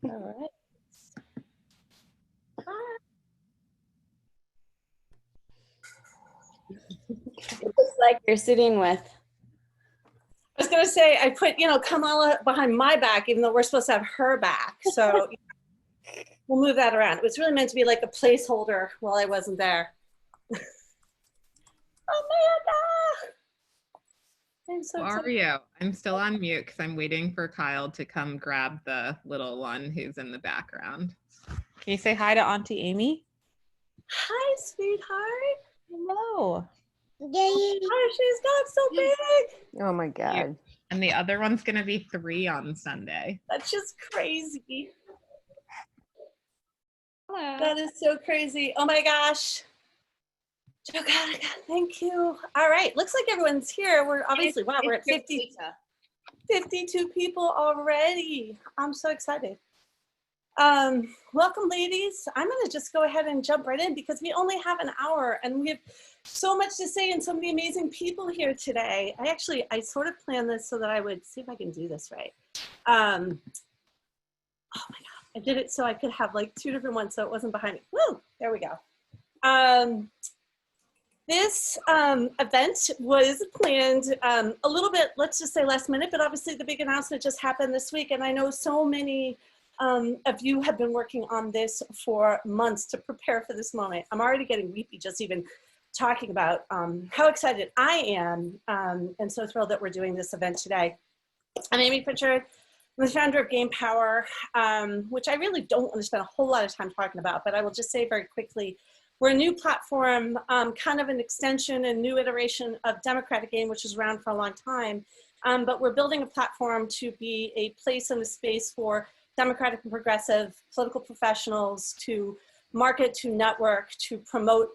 All right. Hi. It looks like you're sitting with. I was going to say, I put, Kamala behind my back, even though we're supposed to have her back. So we'll move that around. It was really meant to be like a placeholder while I wasn't there. Amanda! I'm so How are you? I'm still on mute because I'm waiting for Kyle to come grab the little one who's in the background. Can you say hi to Auntie Amy? Hi, sweetheart. Hello. Oh, she's got so big. Oh my God. And the other one's going to be 3 on Sunday. That's just crazy. Hello. That is so crazy. Oh my gosh. Oh God, thank you. All right, looks like everyone's here. We're obviously, wow, we're at 52 people already. I'm so excited. Welcome, ladies. I'm gonna just go ahead and jump right in because we only have an hour and we have so much to say and so many amazing people here today. I sort of planned this so that I would see if I can do this right. Oh my God, I did it so I could have like 2 different ones so it wasn't behind me. Woo, there we go. This event was planned a little bit, let's just say last minute, but obviously the big announcement just happened this week. And I know so many of you have been working on this for months to prepare for this moment. I'm already getting weepy just even talking about how excited I am and so thrilled that we're doing this event today. I'm Amy Pritchard. I'm the founder of Gain Power, which I really don't want to spend a whole lot of time talking about, but I will just say very quickly, we're a new platform, kind of an extension and new iteration of Democratic Gain, which is around for a long time. But we're building a platform to be a place and a space for Democratic and progressive political professionals to market, to network, to promote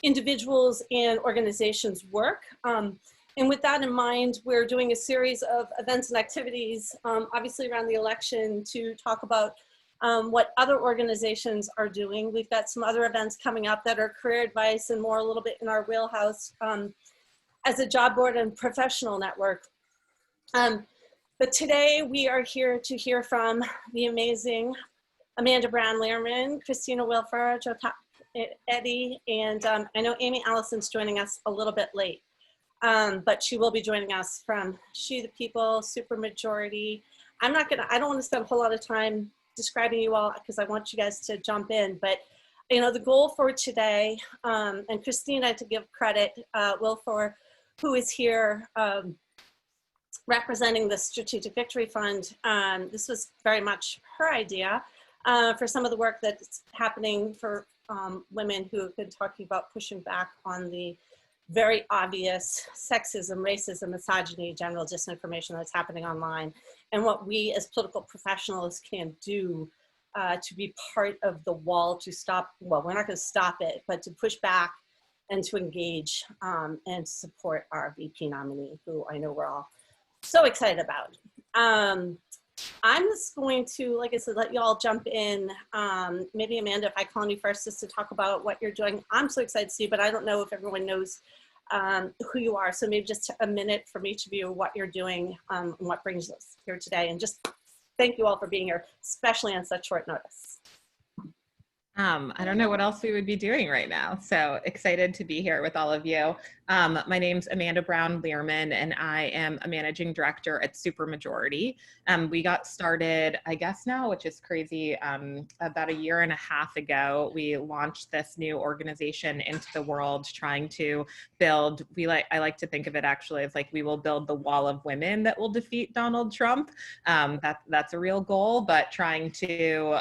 individuals and organizations' work. And with that in mind, we're doing a series of events and activities, obviously around the election, to talk about what other organizations are doing. We've got some other events coming up that are career advice and more a little bit in our wheelhouse as a job board and professional network. But today we are here to hear from the amazing Amanda Brown-Lehrman, Christina Wilfer, Joe Eddie, and I know Amy Allison's joining us a little bit late, but she will be joining us from She the People, Supermajority. I don't want to spend a whole lot of time describing you all because I want you guys to jump in, but the goal for today, and Christina, to give credit, Wilfor, who is here representing the Strategic Victory Fund, this was very much her idea for some of the work that's happening for women who have been talking about pushing back on the very obvious sexism, racism, misogyny, general disinformation that's happening online, and what we as political professionals can do to be part of the wall to stop, well, we're not going to stop it, but to push back and to engage and support our VP nominee, who I know we're all so excited about. I'm just going to, like I said, let you all jump in. Maybe Amanda, if I call on you first, just to talk about what you're doing. I'm so excited to see you, but I don't know if everyone knows who you are. So maybe just a minute from each of you, what you're doing and what brings us here today. And just thank you all for being here, especially on such short notice. I don't know what else we would be doing right now. So excited to be here with all of you. My name's Amanda Brown-Lehrman, and I am a managing director at Supermajority. We got started, I guess now, which is crazy, about 1.5 years ago. We launched this new organization into the world, trying to build, I like to think of it actually as like, we will build the wall of women that will defeat Donald Trump. That's a real goal, but trying to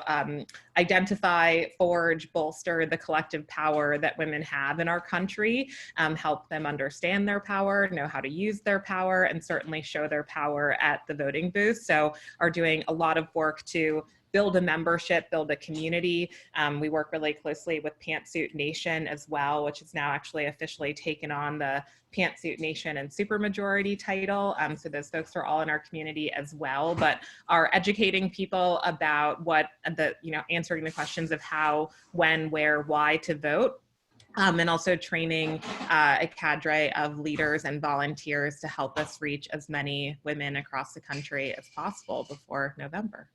identify, forge, bolster the collective power that women have in our country, help them understand their power, know how to use their power, and certainly show their power at the voting booth. So are doing a lot of work to build a membership, build a community. We work really closely with Pantsuit Nation as well, which is now actually officially taken on the Pantsuit Nation and Supermajority title. So those folks are all in our community as well, but are educating people about what answering the questions of how, when, where, why to vote. And also training a cadre of leaders and volunteers to help us reach as many women across the country as possible before November.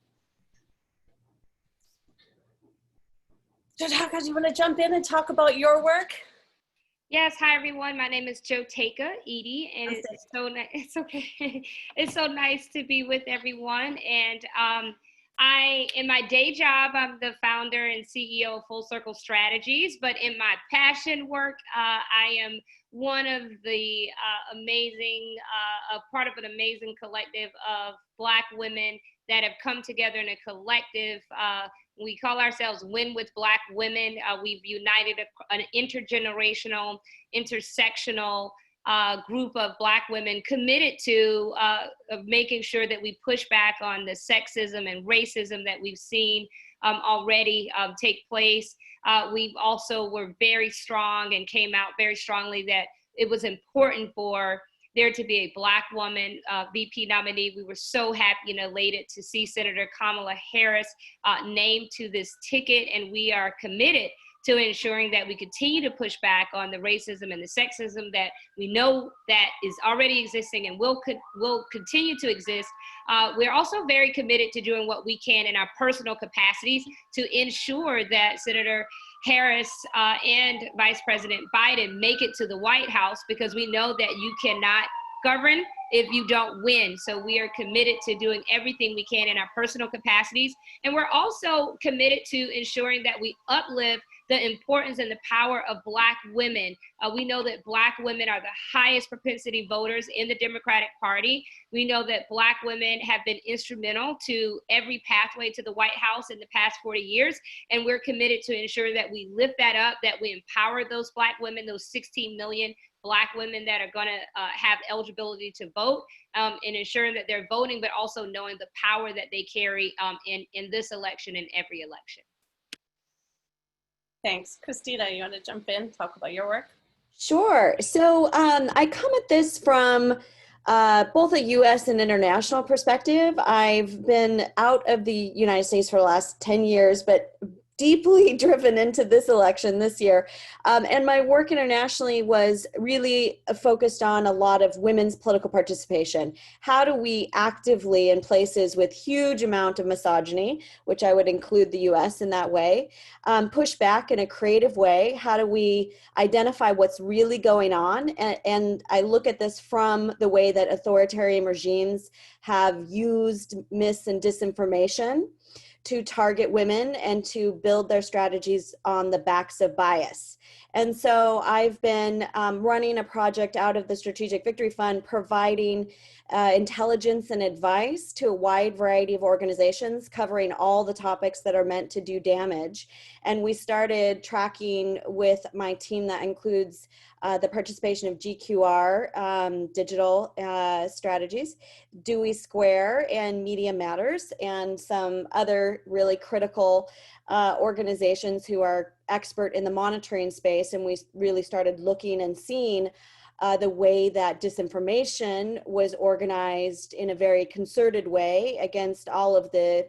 Jataka, do you want to jump in and talk about your work? Yes, hi everyone. My name is Jotaka Edie, and it's so nice. It's okay. It's so nice to be with everyone. And in my day job, I'm the founder and CEO of Full Circle Strategies. But in my passion work, I am one of the a part of an amazing collective of Black women that have come together in a collective. We call ourselves Win with Black Women. We've united an intergenerational, intersectional group of Black women committed to making sure that we push back on the sexism and racism that we've seen already take place. We've also were very strong and came out very strongly that it was important for there to be a Black woman VP nominee. We were so happy and elated to see Senator Kamala Harris named to this ticket, and we are committed to ensuring that we continue to push back on the racism and the sexism that we know that is already existing and will continue to exist. We're also very committed to doing what we can in our personal capacities to ensure that Senator Harris and Vice President Biden make it to the White House, because we know that you cannot govern if you don't win. So we are committed to doing everything we can in our personal capacities. And we're also committed to ensuring that we uplift the importance and the power of Black women. We know that Black women are the highest propensity voters in the Democratic Party. We know that Black women have been instrumental to every pathway to the White House in the past 40 years. And we're committed to ensure that we lift that up, that we empower those Black women, those 16 million Black women that are gonna have eligibility to vote, and ensuring that they're voting, but also knowing the power that they carry in this election and every election. Thanks. Christina, you want to jump in, talk about your work? Sure. So I come at this from both a U.S. and international perspective. I've been out of the United States for the last 10 years, but deeply driven into this election this year. And my work internationally was really focused on a lot of women's political participation. How do we actively, in places with huge amount of misogyny, which I would include the US in that way, push back in a creative way? How do we identify what's really going on? And I look at this from the way that authoritarian regimes have used mis and disinformation to target women and to build their strategies on the backs of bias. And so I've been running a project out of the Strategic Victory Fund, providing intelligence and advice to a wide variety of organizations covering all the topics that are meant to do damage. And we started tracking with my team that includes the participation of GQR, digital strategies, Dewey Square, and Media Matters, and some other really critical organizations who are expert in the monitoring space. And we really started looking and seeing the way that disinformation was organized in a very concerted way against all of the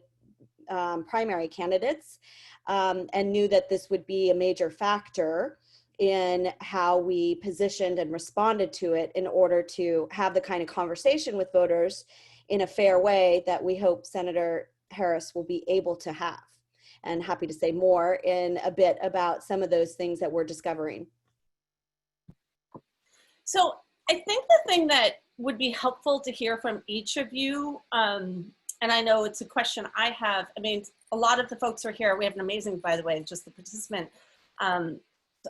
primary candidates, and knew that this would be a major factor in how we positioned and responded to it in order to have the kind of conversation with voters in a fair way that we hope Senator Harris will be able to have. And happy to say more in a bit about some of those things that we're discovering. So I think the thing that would be helpful to hear from each of you, and I know it's a question I have, I mean, a lot of the folks are here. We have an amazing, by the way, just the participant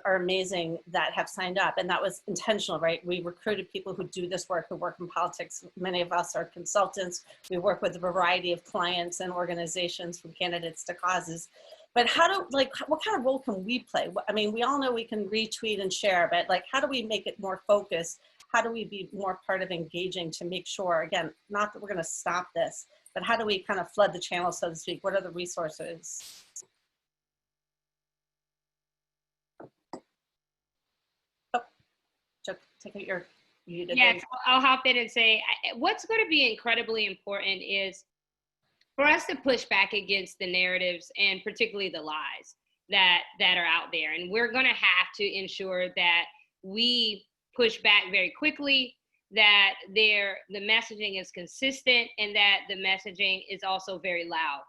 are amazing that have signed up, and that was intentional, right? We recruited people who do this work, who work in politics. Many of us are consultants. We work with a variety of clients and organizations, from candidates to causes. But what kind of role can we play? I mean, we all know we can retweet and share, but like, how do we make it more focused? How do we be more part of engaging to make sure, again, not that we're gonna stop this, but how do we kind of flood the channel, so to speak? What are the resources? Take out your muted. Yes, I'll hop in and say what's going to be incredibly important is for us to push back against the narratives, and particularly the lies that are out there. And we're going to have to ensure that we push back very quickly, that the messaging is consistent and that the messaging is also very loud.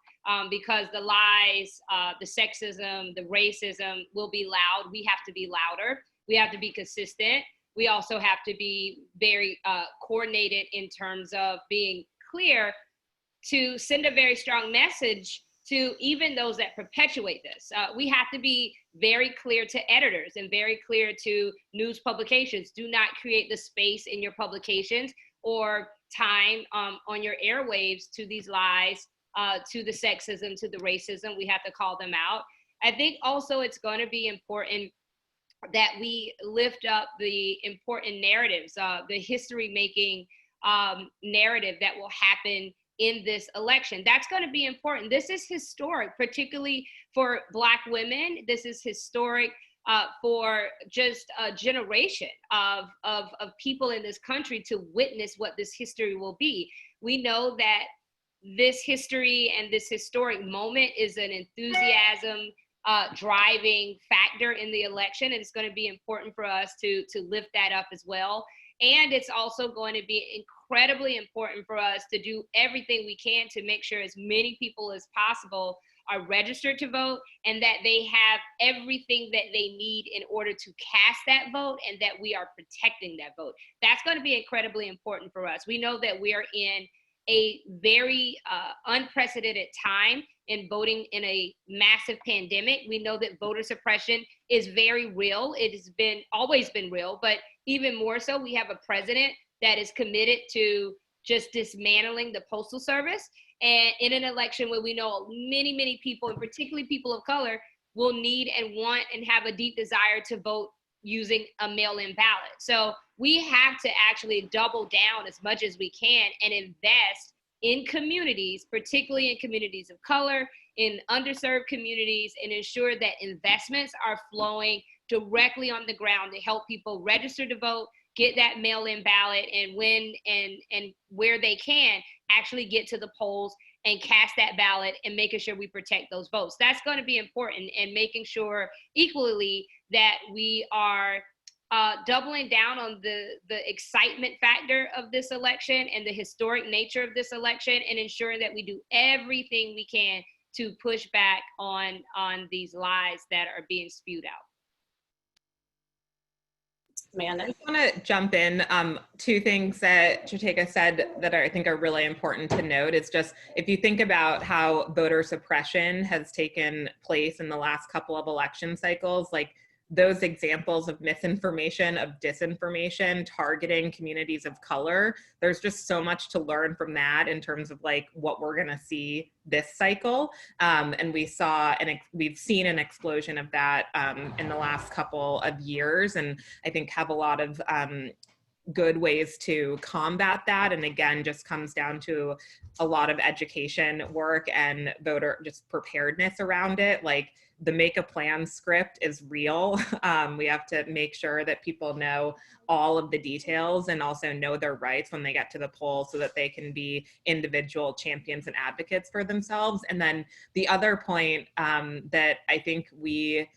Because the lies, the sexism, the racism will be loud. We have to be louder. We have to be consistent. We also have to be very coordinated in terms of being clear to send a very strong message to even those that perpetuate this. We have to be very clear to editors and very clear to news publications. Do not create the space in your publications or time on your airwaves to these lies, to the sexism, to the racism. We have to call them out. I think also it's going to be important that we lift up the important narratives, the history-making narrative that will happen in this election. That's going to be important. This is historic, particularly for Black women. This is historic for just a generation of people in this country to witness what this history will be. We know that this history and this historic moment is an enthusiasm driving factor in the election, and it's going to be important for us to lift that up as well. And it's also going to be incredibly important for us to do everything we can to make sure as many people as possible are registered to vote and that they have everything that they need in order to cast that vote and that we are protecting that vote. That's going to be incredibly important for us. We know that we are in a very unprecedented time in voting in a massive pandemic. We know that voter suppression is very real. It has always been real, but even more so, we have a president that is committed to just dismantling the Postal Service. And in an election where we know many, many people, and particularly people of color, will need and want and have a deep desire to vote using a mail-in ballot. So we have to actually double down as much as we can and invest in communities, particularly in communities of color, in underserved communities, and ensure that investments are flowing directly on the ground to help people register to vote, get that mail-in ballot, and when and where they can actually get to the polls and cast that ballot and making sure we protect those votes. That's going to be important, and making sure equally that we are doubling down on the excitement factor of this election and the historic nature of this election, and ensuring that we do everything we can to push back on these lies that are being spewed out. Amanda. I just want to jump in. Two things that Jateka said that I think are really important to note is just, if you think about how voter suppression has taken place in the last couple of election cycles, like those examples of misinformation, of disinformation, targeting communities of color, there's just so much to learn from that in terms of like what we're gonna see this cycle. And we've seen an explosion of that in the last couple of years, and I think have a lot of good ways to combat that. And again, just comes down to a lot of education work and voter just preparedness around it. Like the make a plan script is real. We have to make sure that people know all of the details and also know their rights when they get to the poll so that they can be individual champions and advocates for themselves. And then the other point that I think we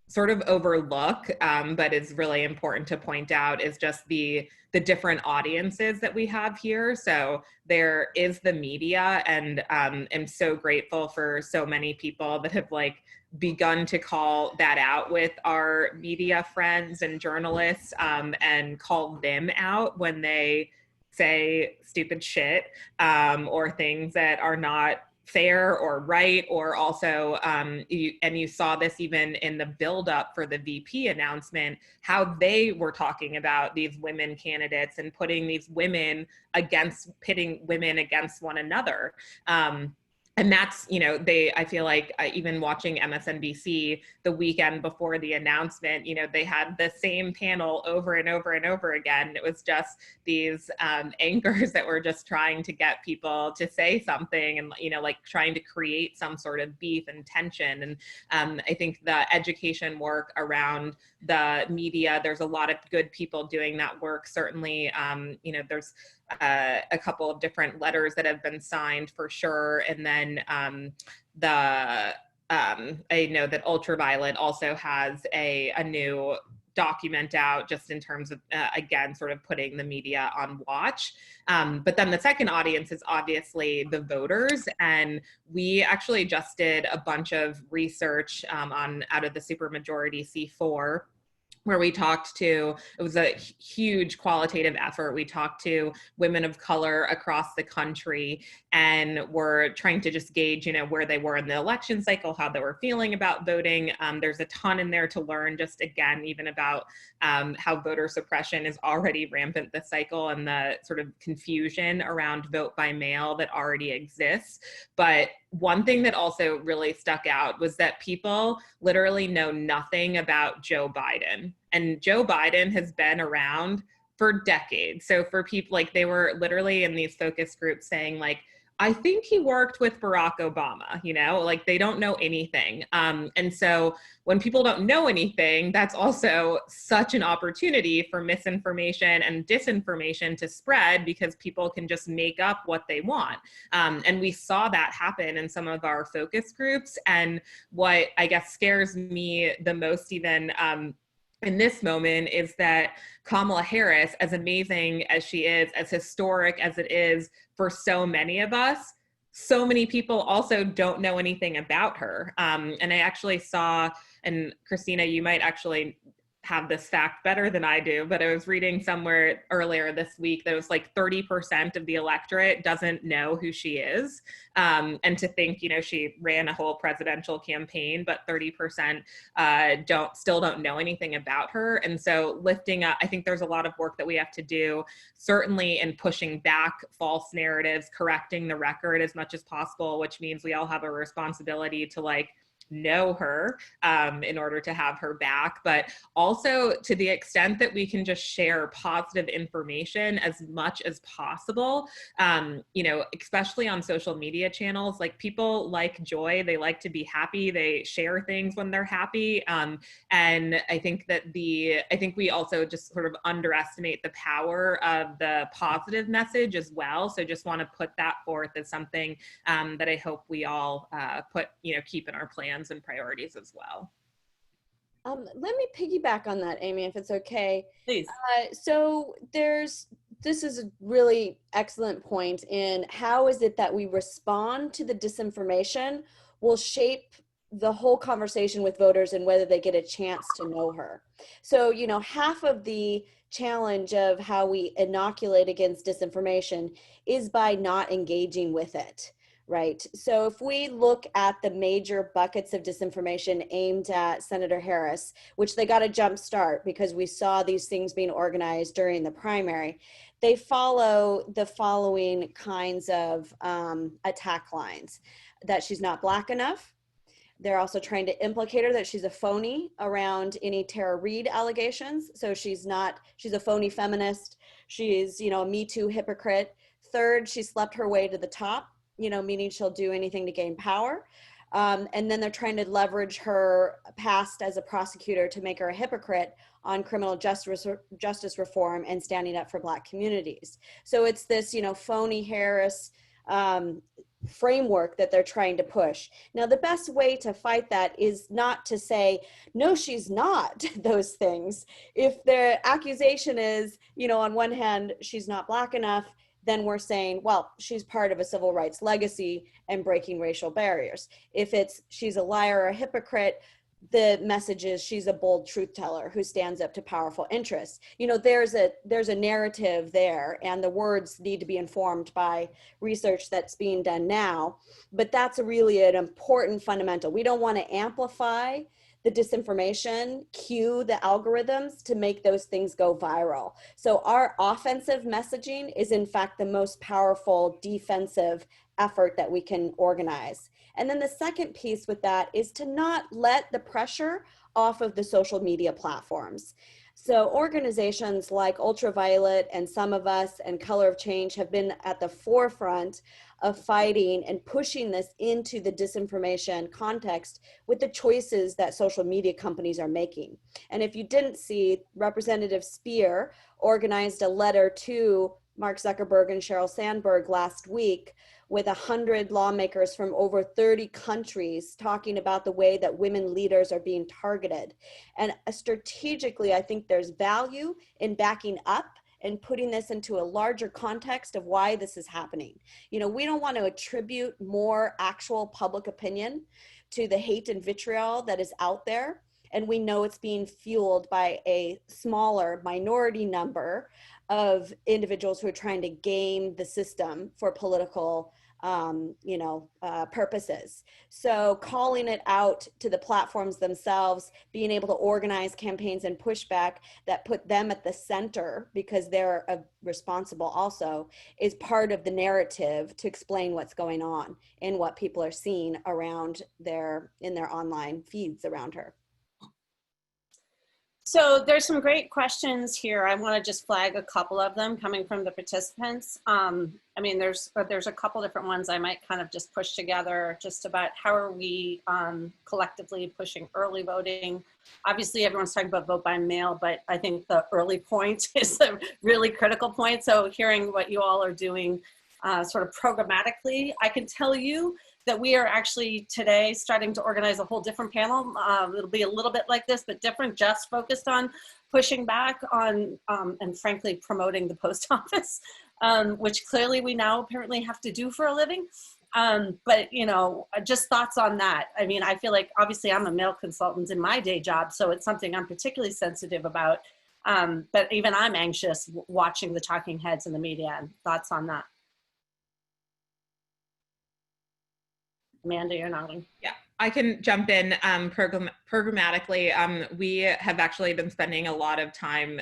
sort of overlook, but is really important to point out, is just the different audiences that we have here. So there is the media, and am so grateful for so many people that have like begun to call that out with our media friends and journalists, and call them out when they say stupid shit or things that are not fair or right, or also, you saw this even in the buildup for the VP announcement, how they were talking about these women candidates and putting these women pitting women against one another. And that's, I feel like even watching MSNBC the weekend before the announcement, they had the same panel over and over and over again. It was just these anchors that were just trying to get people to say something and, like trying to create some sort of beef and tension. And I think the education work around the media, there's a lot of good people doing that work. Certainly, there's a couple of different letters that have been signed for sure. And then I know that UltraViolet also has a new document out just in terms of, again, sort of putting the media on watch. But then the second audience is obviously the voters. And we actually just did a bunch of research out of the supermajority C4, where we talked to, it was a huge qualitative effort. We talked to women of color across the country, and we're trying to just gauge, where they were in the election cycle, how they were feeling about voting. There's a ton in there to learn, just again, even about how voter suppression is already rampant this cycle, and the sort of confusion around vote by mail that already exists. But one thing that also really stuck out was that people literally know nothing about Joe Biden. And Joe Biden has been around for decades. So for people, like, they were literally in these focus groups saying, like, I think he worked with Barack Obama, like, they don't know anything. And so when people don't know anything, that's also such an opportunity for misinformation and disinformation to spread, because people can just make up what they want. And we saw that happen in some of our focus groups. And what I guess scares me the most, even in this moment, is that Kamala Harris, as amazing as she is, as historic as it is for so many of us, so many people also don't know anything about her. And I actually saw, and Christina, you might actually have this fact better than I do, but I was reading somewhere earlier this week that it was like 30% of the electorate doesn't know who she is. And to think, she ran a whole presidential campaign, but 30% still don't know anything about her. And so lifting up, I think there's a lot of work that we have to do, certainly in pushing back false narratives, correcting the record as much as possible, which means we all have a responsibility to know her in order to have her back, but also to the extent that we can just share positive information as much as possible, especially on social media channels. Like, people like joy, they like to be happy, they share things when they're happy. And I think we also just sort of underestimate the power of the positive message as well. So just want to put that forth as something that I hope we all keep in our plans and priorities as well. Let me piggyback on that, Amy, if it's okay. Please. So this is a really excellent point in how is it that we respond to the disinformation will shape the whole conversation with voters and whether they get a chance to know her. So, half of the challenge of how we inoculate against disinformation is by not engaging with it. Right. So if we look at the major buckets of disinformation aimed at Senator Harris, which they got a jump start because we saw these things being organized during the primary, they follow the following kinds of attack lines: that she's not Black enough. They're also trying to implicate her that she's a phony around any Tara Reade allegations. So she's a phony feminist. She's, a Me Too hypocrite. Third, she slept her way to the top, meaning she'll do anything to gain power. And then they're trying to leverage her past as a prosecutor to make her a hypocrite on criminal justice reform and standing up for Black communities. So it's this, phony Harris framework that they're trying to push. Now, the best way to fight that is not to say, no, she's not those things. If the accusation is, on one hand, she's not Black enough, then we're saying, well, she's part of a civil rights legacy and breaking racial barriers. If it's she's a liar or a hypocrite, the message is she's a bold truth teller who stands up to powerful interests. There's a narrative there, and the words need to be informed by research that's being done now. But that's really an important fundamental. We don't want to amplify the disinformation, cue the algorithms to make those things go viral. So our offensive messaging is in fact the most powerful defensive effort that we can organize. And then the second piece with that is to not let the pressure off of the social media platforms. So organizations like UltraViolet and Some of Us and Color of Change have been at the forefront of fighting and pushing this into the disinformation context with the choices that social media companies are making. And if you didn't see, Representative Speer organized a letter to Mark Zuckerberg and Sheryl Sandberg last week, with 100 lawmakers from over 30 countries talking about the way that women leaders are being targeted. And strategically, I think there's value in backing up and putting this into a larger context of why this is happening. You know, we don't want to attribute more actual public opinion to the hate and vitriol that is out there. And we know it's being fueled by a smaller minority number of individuals who are trying to game the system for political purposes. So calling it out to the platforms themselves, being able to organize campaigns and pushback that put them at the center because they're responsible also, is part of the narrative to explain what's going on and what people are seeing around in their online feeds around her. So there's some great questions here. I want to just flag a couple of them coming from the participants. I mean, there's a couple different ones I might kind of just push together, just about how are we collectively pushing early voting. Obviously, everyone's talking about vote by mail, but I think the early point is a really critical point. So hearing what you all are doing sort of programmatically, I can tell you that we are actually today starting to organize a whole different panel. It'll be a little bit like this, but different, just focused on pushing back on, and frankly, promoting the post office, which clearly we now apparently have to do for a living. But, you know, just thoughts on that. I mean, I feel like obviously I'm a mail consultant in my day job, so it's something I'm particularly sensitive about. But even I'm anxious watching the talking heads in the media. And thoughts on that? Amanda, you're nodding. Yeah, I can jump in programmatically. We have actually been spending a lot of time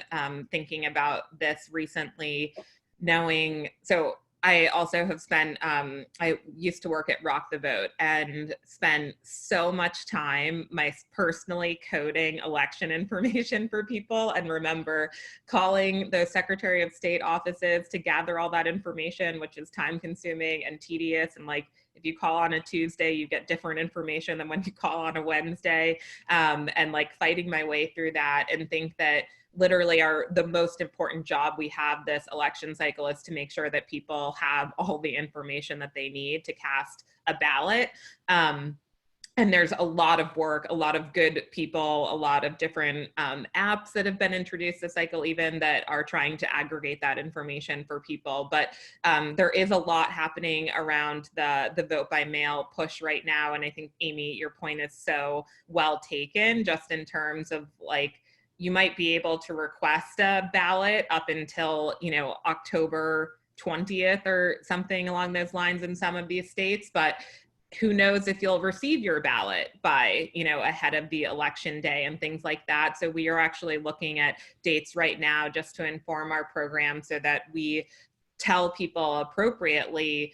thinking about this recently, knowing, so I also have spent, I used to work at Rock the Vote and spent so much time personally coding election information for people, and remember calling those Secretary of State offices to gather all that information, which is time consuming and tedious. And like, if you call on a Tuesday, you get different information than when you call on a Wednesday, and like fighting my way through that, and think that literally the most important job we have this election cycle is to make sure that people have all the information that they need to cast a ballot. And there's a lot of work, a lot of good people, a lot of different apps that have been introduced this cycle even that are trying to aggregate that information for people. But there is a lot happening around the vote by mail push right now. And I think, Amy, your point is so well taken, just in terms of like, you might be able to request a ballot up until, you know, October 20th or something along those lines in some of these states, but who knows if you'll receive your ballot by, you know, ahead of the election day and things like that. So we are actually looking at dates right now just to inform our program so that we tell people appropriately,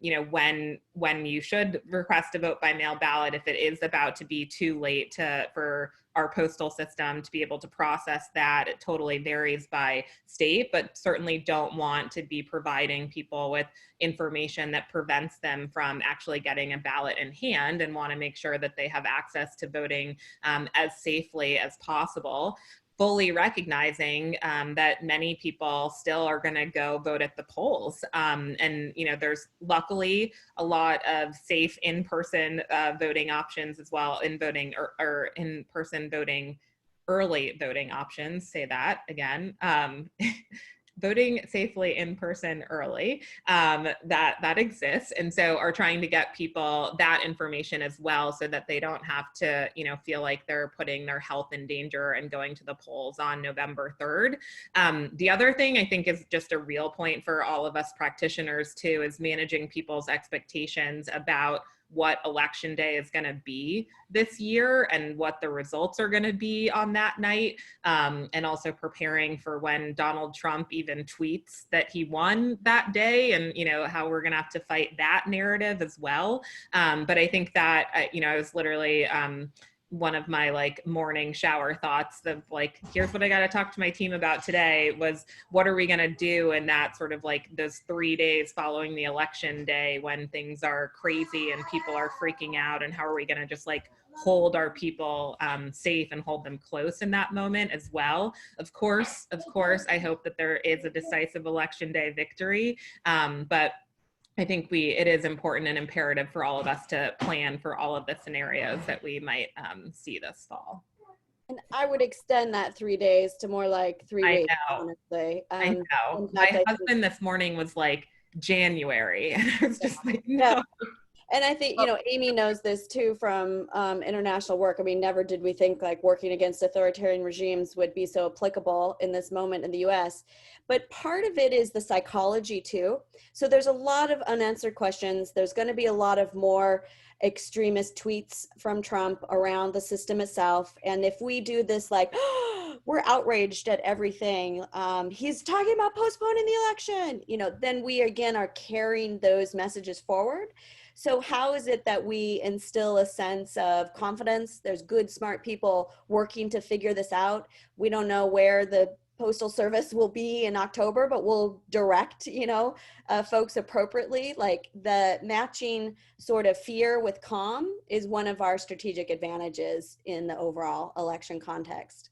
you know, when you should request a vote by mail ballot, if it is about to be too late for our postal system to be able to process that. It totally varies by state, but certainly don't want to be providing people with information that prevents them from actually getting a ballot in hand, and want to make sure that they have access to voting as safely as possible. Fully recognizing that many people still are going to go vote at the polls. And, you know, there's luckily a lot of safe in-person voting options as well, in voting or in-person voting, early voting options, say that again. Voting safely in person early, that exists, and so are trying to get people that information as well, so that they don't have to, you know, feel like they're putting their health in danger and going to the polls on November 3rd. The other thing I think is just a real point for all of us practitioners too, is managing people's expectations about what election day is going to be this year and what the results are going to be on that night, and also preparing for when Donald Trump even tweets that he won that day, and, you know, how we're going to have to fight that narrative as well. But I think that, you know, I was literally one of my like morning shower thoughts of like, here's what I got to talk to my team about today, was what are we going to do in that sort of like those 3 days following the election day when things are crazy and people are freaking out, and how are we going to just like hold our people safe and hold them close in that moment as well. Of course, I hope that there is a decisive election day victory, but I think it is important and imperative for all of us to plan for all of the scenarios that we might see this fall. And I would extend that 3 days to more like 3 weeks, I know. honestly. I know. In My fact, I think, husband this morning was like, January. And I was just like, no. yeah. And I think, Amy knows this too from international work. I mean, never did we think like working against authoritarian regimes would be so applicable in this moment in the US. But part of it is the psychology too. So there's a lot of unanswered questions. There's going to be a lot of more extremist tweets from Trump around the system itself. And if we do this like, we're outraged at everything, he's talking about postponing the election, then we again are carrying those messages forward. So how is it that we instill a sense of confidence? There's good, smart people working to figure this out. We don't know where the Postal Service will be in October, but we'll direct, folks appropriately. Like the matching sort of fear with calm is one of our strategic advantages in the overall election context.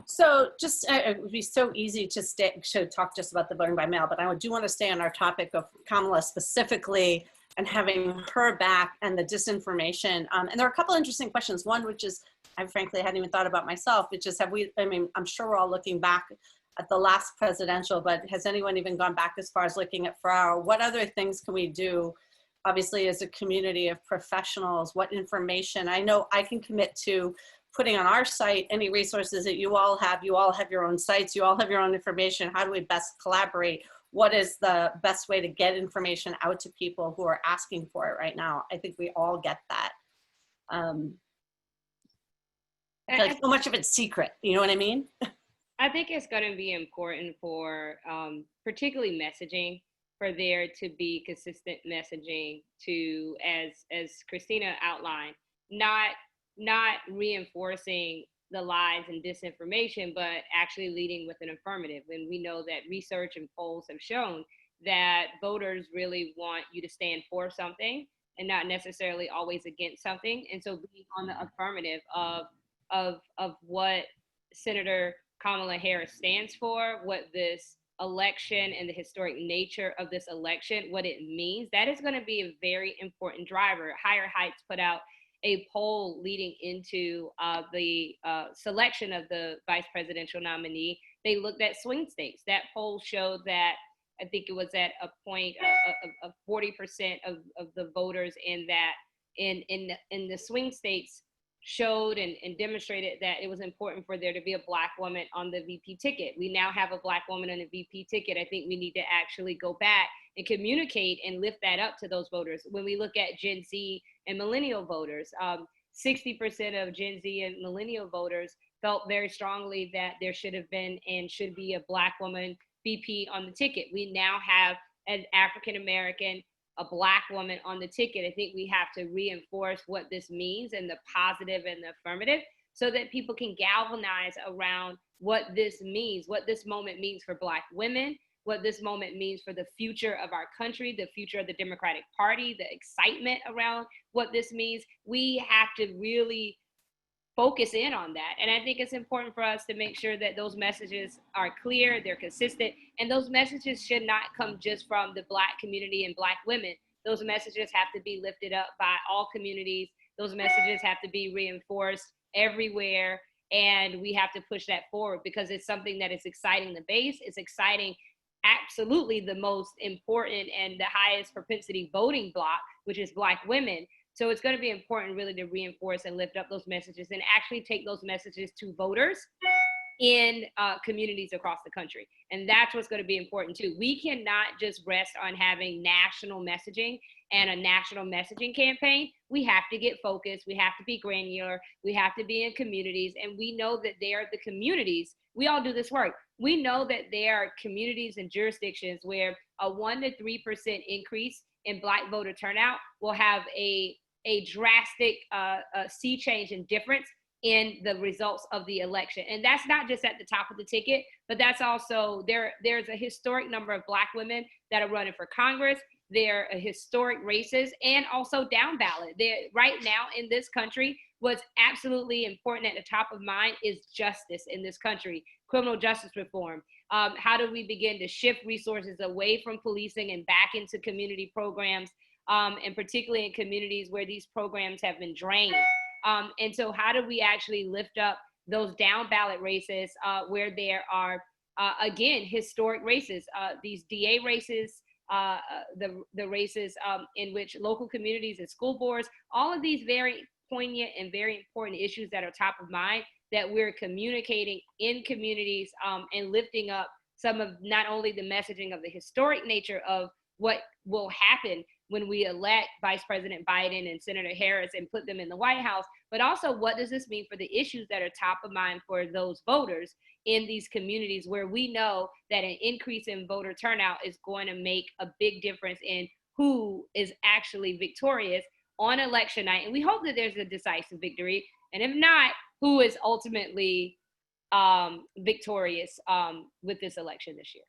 So just, it would be so easy to talk just about the voting by mail, but I do want to stay on our topic of Kamala specifically and having her back and the disinformation. And there are a couple interesting questions. One, which is, I frankly hadn't even thought about myself, which is, I'm sure we're all looking back at the last presidential, but has anyone even gone back as far as looking at Farrar? What other things can we do? Obviously, as a community of professionals, what information? I know I can commit to putting on our site any resources that you all have. You all have your own sites, you all have your own information. How do we best collaborate? What is the best way to get information out to people who are asking for it right now? I think we all get that. Like so much of it's secret, you know what I mean? I think it's going to be important for particularly messaging, for there to be consistent messaging to, as Christina outlined, not reinforcing the lies and disinformation, but actually leading with an affirmative. And we know that research and polls have shown that voters really want you to stand for something and not necessarily always against something. And so being on the affirmative of what Senator Kamala Harris stands for, what this election and the historic nature of this election, what it means, that is going to be a very important driver. Higher Heights put out a poll leading into the selection of the vice presidential nominee. They looked at swing states. That poll showed that, I think it was at a point of 40% of the voters in the swing states showed and demonstrated that it was important for there to be a Black woman on the VP ticket. We now have a Black woman on the VP ticket. I think we need to actually go back and communicate and lift that up to those voters. When we look at Gen Z and millennial voters, 60% of Gen Z and millennial voters felt very strongly that there should have been and should be a Black woman VP on the ticket. We now have an African-American, a Black woman on the ticket. I think we have to reinforce what this means and the positive and the affirmative so that people can galvanize around what this means, what this moment means for Black women, what this moment means for the future of our country, the future of the Democratic Party, the excitement around what this means. We have to really focus in on that. And I think it's important for us to make sure that those messages are clear, they're consistent, and those messages should not come just from the Black community and Black women. Those messages have to be lifted up by all communities. Those messages have to be reinforced everywhere. And we have to push that forward because it's something that is exciting the base. It's exciting absolutely the most important and the highest propensity voting bloc, which is Black women. So it's going to be important really to reinforce and lift up those messages and actually take those messages to voters in communities across the country. And that's what's going to be important too. We cannot just rest on having national messaging and a national messaging campaign. We have to get focused. We have to be granular. We have to be in communities. And we know that they are the communities. We all do this work. We know that there are communities and jurisdictions where a 1 to 3% increase in Black voter turnout will have a drastic sea change and difference in the results of the election. And that's not just at the top of the ticket, but that's also, there's a historic number of Black women that are running for Congress. There are historic races and also down ballot. Right now in this country, what's absolutely important at the top of mind is justice in this country, criminal justice reform, How do we begin to shift resources away from policing and back into community programs, and particularly in communities where these programs have been drained? And so how do we actually lift up those down ballot races where there are, again, historic races, these DA races, the races in which local communities and school boards, all of these very poignant and very important issues that are top of mind, that we're communicating in communities and lifting up some of not only the messaging of the historic nature of what will happen when we elect Vice President Biden and Senator Harris and put them in the White House, but also what does this mean for the issues that are top of mind for those voters in these communities where we know that an increase in voter turnout is going to make a big difference in who is actually victorious on election night. And we hope that there's a decisive victory. And if not, who is ultimately victorious with this election this year.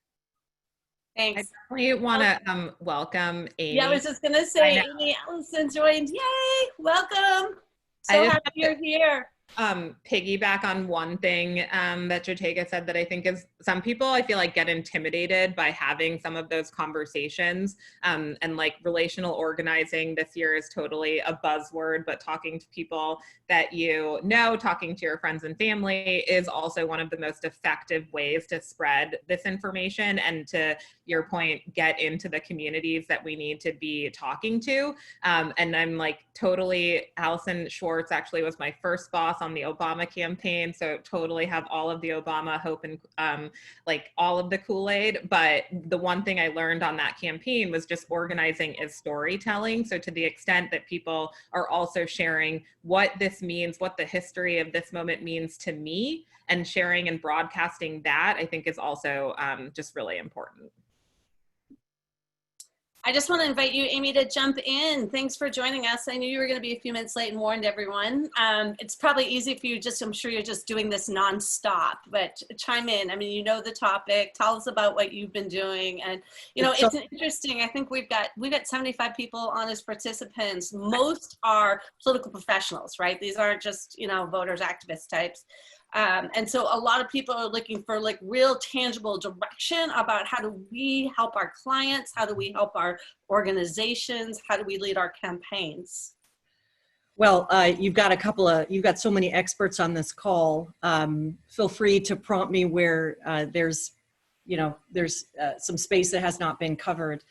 Thanks. I definitely want to welcome Amy. Yeah, I was just going to say, Amy Allison joined. Yay, welcome. So happy you're here. Piggyback on one thing that Jotega said that I think is, some people I feel like get intimidated by having some of those conversations, and like relational organizing this year is totally a buzzword, but talking to people that you know, talking to your friends and family is also one of the most effective ways to spread this information and, to your point, get into the communities that we need to be talking to. And I'm like totally, Allison Schwartz actually was my first boss on the Obama campaign, so totally have all of the Obama hope and like all of the Kool-Aid. But the one thing I learned on that campaign was just organizing is storytelling. So to the extent that people are also sharing what this means, what the history of this moment means to me, and sharing and broadcasting that, I think is also just really important. I just want to invite you, Amy, to jump in. Thanks for joining us. I knew you were going to be a few minutes late and warned everyone. It's probably easy for you, I'm sure you're just doing this nonstop, but chime in. I mean, you know the topic. Tell us about what you've been doing. And, you know, it's interesting. I think we've got 75 people on as participants. Most are political professionals, right? These aren't just, you know, voters, activist types. And so a lot of people are looking for like real tangible direction about how do we help our clients? How do we help our organizations? How do we lead our campaigns? Well, you've got so many experts on this call. Feel free to prompt me where there's some space that has not been covered.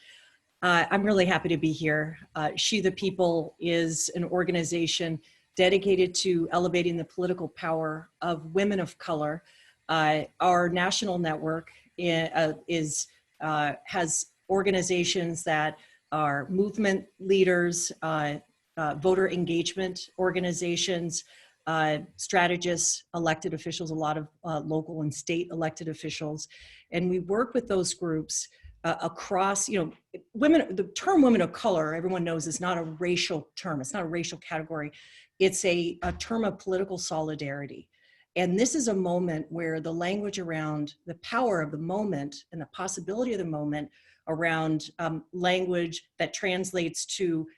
I'm really happy to be here. She the People is an organization dedicated to elevating the political power of women of color. Our national network has organizations that are movement leaders, voter engagement organizations, strategists, elected officials, a lot of local and state elected officials. And we work with those groups across, women, the term women of color, everyone knows is not a racial term. It's not a racial category. It's a term of political solidarity. And this is a moment where the language around the power of the moment and the possibility of the moment around language that translates to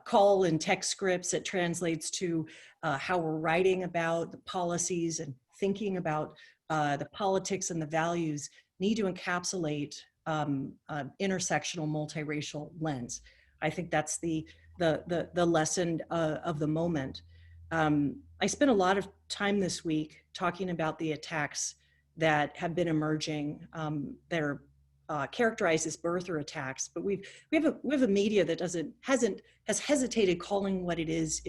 call and text scripts, it translates to how we're writing about the policies and thinking about the politics and the values need to encapsulate intersectional multiracial lens. I think that's the lesson of the moment. I spent a lot of time this week talking about the attacks that have been emerging that are characterized as birther attacks, but we have a media that has hesitated calling what it is,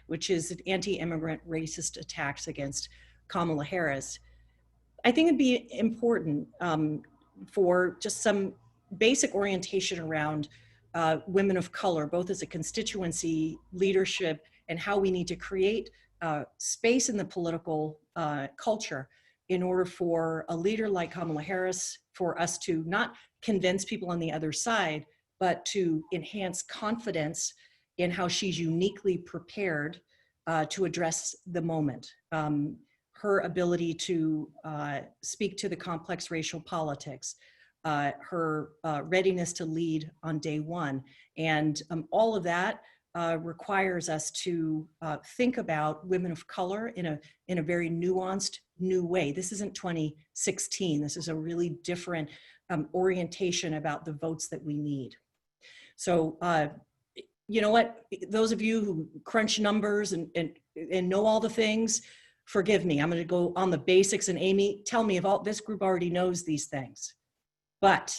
which is anti-immigrant racist attacks against Kamala Harris. I think it'd be important for just some basic orientation around women of color, both as a constituency, leadership, and how we need to create space in the political culture in order for a leader like Kamala Harris, for us to not convince people on the other side, but to enhance confidence in how she's uniquely prepared to address the moment. Her ability to speak to the complex racial politics, her readiness to lead on day one. And all of that requires us to think about women of color in a very nuanced new way. This isn't 2016. This is a really different orientation about the votes that we need. So, you know what? Those of you who crunch numbers and know all the things, forgive me. I'm going to go on the basics. And Amy, tell me if this group already knows these things. But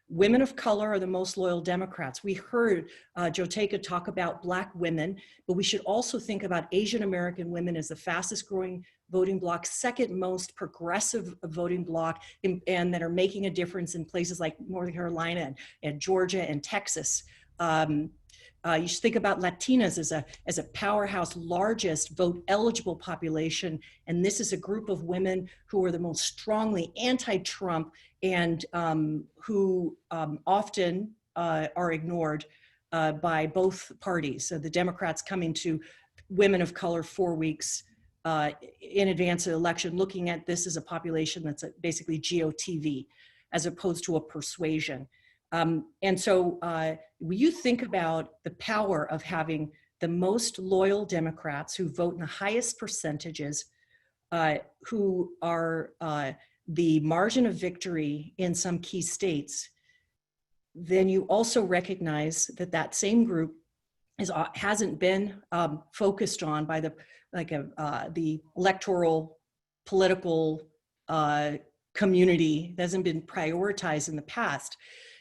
women of color are the most loyal Democrats. We heard Joe Taka talk about Black women, but we should also think about Asian American women as the fastest growing voting bloc, second most progressive voting bloc, and that are making a difference in places like North Carolina and Georgia and Texas. You should think about Latinas as a powerhouse, largest vote eligible population. And this is a group of women who are the most strongly anti-Trump and who often are ignored by both parties. So the Democrats coming to women of color 4 weeks in advance of the election, looking at this as a population that's basically GOTV, as opposed to a persuasion. And so when you think about the power of having the most loyal Democrats who vote in the highest percentages, who are the margin of victory in some key states, then you also recognize that that same group hasn't been focused on by the electoral political community, that hasn't been prioritized in the past.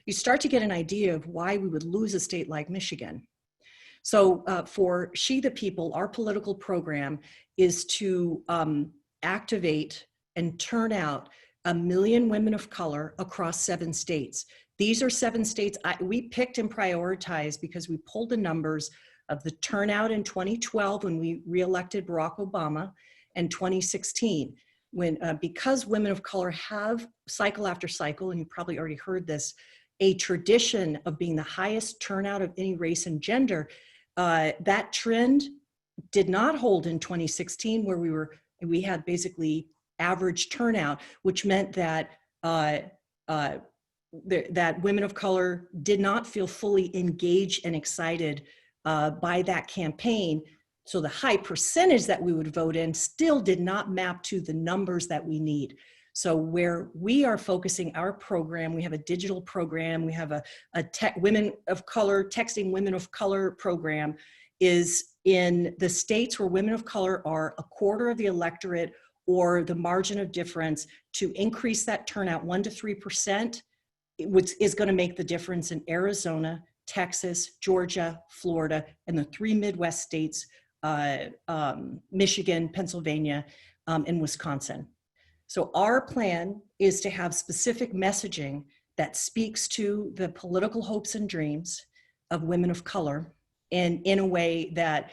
You start to get an idea of why we would lose a state like Michigan. So for She the People, our political program is to activate and turn out 1 million women of color across 7 states. These are 7 states we picked and prioritized because we pulled the numbers of the turnout in 2012 when we reelected Barack Obama, and 2016 when because women of color have cycle after cycle, and you probably already heard this, a tradition of being the highest turnout of any race and gender. That trend did not hold in 2016, where we had basically average turnout, which meant that that women of color did not feel fully engaged and excited by that campaign. So the high percentage that we would vote in still did not map to the numbers that we need. So where we are focusing our program, we have a digital program, we have a women of color, texting women of color program, is in the states where women of color are a quarter of the electorate or the margin of difference, to increase that turnout 1 to 3%, which is going to make the difference in Arizona, Texas, Georgia, Florida, and the 3 Midwest states, Michigan, Pennsylvania, and Wisconsin. So our plan is to have specific messaging that speaks to the political hopes and dreams of women of color, and in a way that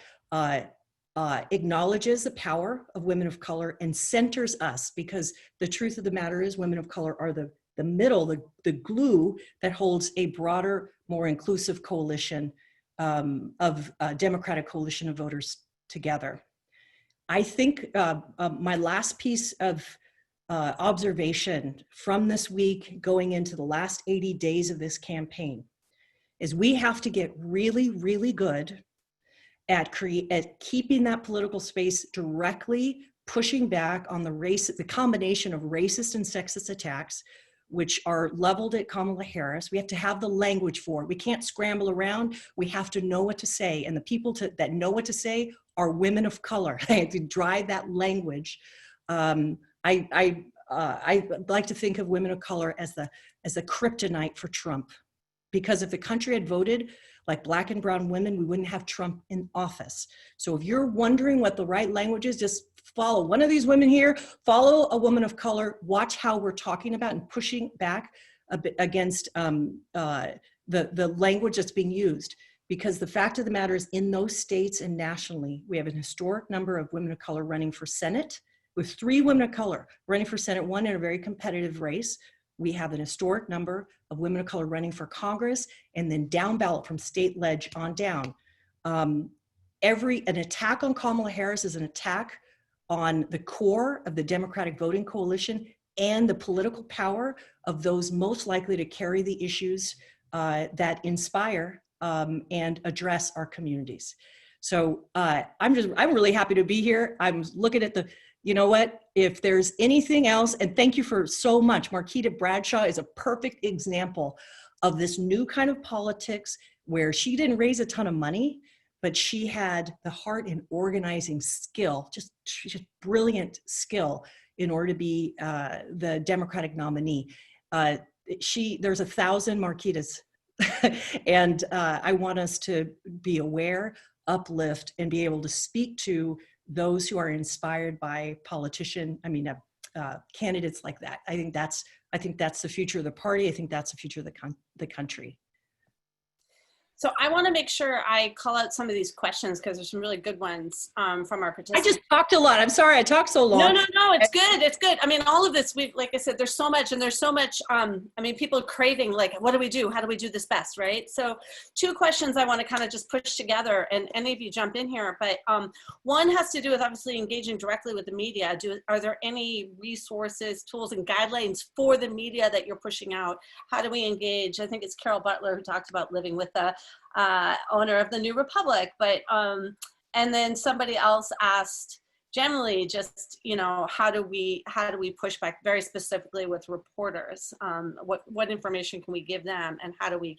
acknowledges the power of women of color and centers us, because the truth of the matter is women of color are the middle, the glue that holds a broader, more inclusive coalition of Democratic coalition of voters together. I think my last piece of observation from this week going into the last 80 days of this campaign is we have to get really, really good at keeping that political space directly pushing back on the combination of racist and sexist attacks, which are leveled at Kamala Harris. We have to have the language for it. We can't scramble around. We have to know what to say. And the people that know what to say are women of color. I have to drive that language. I like to think of women of color as the kryptonite for Trump, because if the country had voted like Black and brown women, we wouldn't have Trump in office. So if you're wondering what the right language is, just follow one of these women here, follow a woman of color, watch how we're talking about and pushing back a bit against the language that's being used. Because the fact of the matter is, in those states and nationally, we have an historic number of women of color running for Senate, with 3 women of color running for Senate, 1 in a very competitive race. We have an historic number of women of color running for Congress, and then down ballot from state ledge on down. An attack on Kamala Harris is an attack on the core of the Democratic voting coalition and the political power of those most likely to carry the issues that inspire and address our communities. So I'm really happy to be here. I'm looking at you know what, if there's anything else, and thank you for so much. Marquita Bradshaw is a perfect example of this new kind of politics where she didn't raise a ton of money, but she had the heart and organizing skill, just brilliant skill in order to be the Democratic nominee. There's 1,000 Marquitas, and I want us to be aware, uplift, and be able to speak to those who are inspired by candidates like that. I think that's the future of the party. I think that's the future of the country. So I want to make sure I call out some of these questions because there's some really good ones from our participants. I just talked a lot. I'm sorry I talked so long. No, it's good. It's good. I mean, all of this, like I said, there's so much, and there's so much, people craving, like, what do we do? How do we do this best, right? So 2 questions I want to kind of just push together, and any of you jump in here, but one has to do with obviously engaging directly with the media. Are there any resources, tools, and guidelines for the media that you're pushing out? How do we engage? I think it's Carol Butler who talked about living with the owner of the New Republic, but and then somebody else asked generally just, how do we push back very specifically with reporters? What information can we give them, and how do we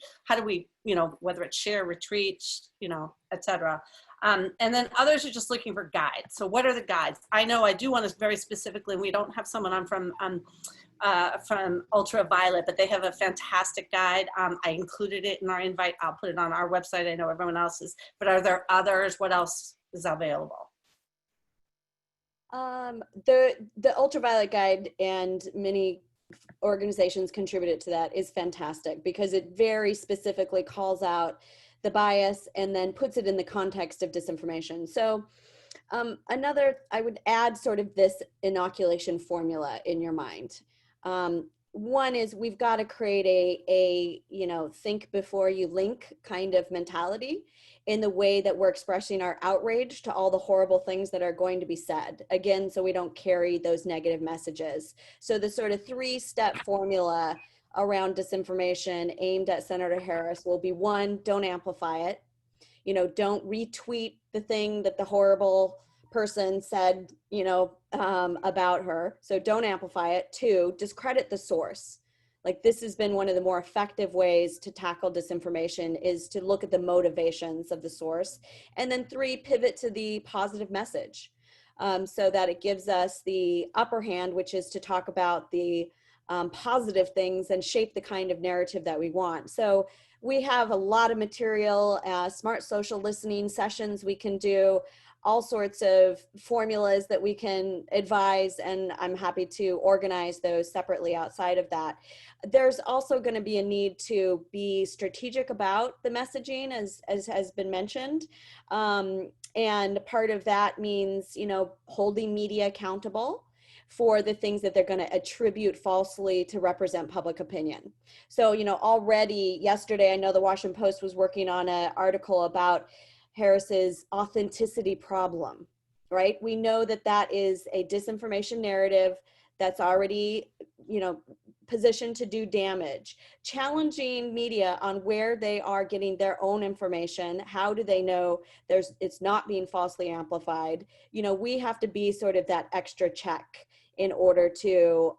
whether it's share, retreat, et cetera. And then others are just looking for guides. So what are the guides? I know I do want to very specifically, we don't have someone on from UltraViolet, but they have a fantastic guide. I included it in our invite. I'll put it on our website. I know everyone else's, but are there others? What else is available? The UltraViolet guide, and many organizations contributed to that, is fantastic because it very specifically calls out the bias and then puts it in the context of disinformation. So I would add sort of this inoculation formula in your mind. One is we've got to create a think before you link kind of mentality in the way that we're expressing our outrage to all the horrible things that are going to be said. Again, so we don't carry those negative messages. So the sort of 3-step formula around disinformation aimed at Senator Harris will be: 1, don't amplify it. Don't retweet the thing that the horrible person said, about her. So don't amplify it. 2, discredit the source. Like, this has been one of the more effective ways to tackle disinformation, is to look at the motivations of the source. And then 3, pivot to the positive message, so that it gives us the upper hand, which is to talk about the positive things and shape the kind of narrative that we want. So we have a lot of material, smart social listening sessions we can do, all sorts of formulas that we can advise, and I'm happy to organize those separately outside of that. There's also going to be a need to be strategic about the messaging, as has been mentioned. And part of that means, holding media accountable for the things that they're going to attribute falsely to represent public opinion. So, already yesterday, I know the Washington Post was working on an article about Harris's authenticity problem, right? We know that that is a disinformation narrative that's already, positioned to do damage. Challenging media on where they are getting their own information. How do they know it's not being falsely amplified? We have to be sort of that extra check in order to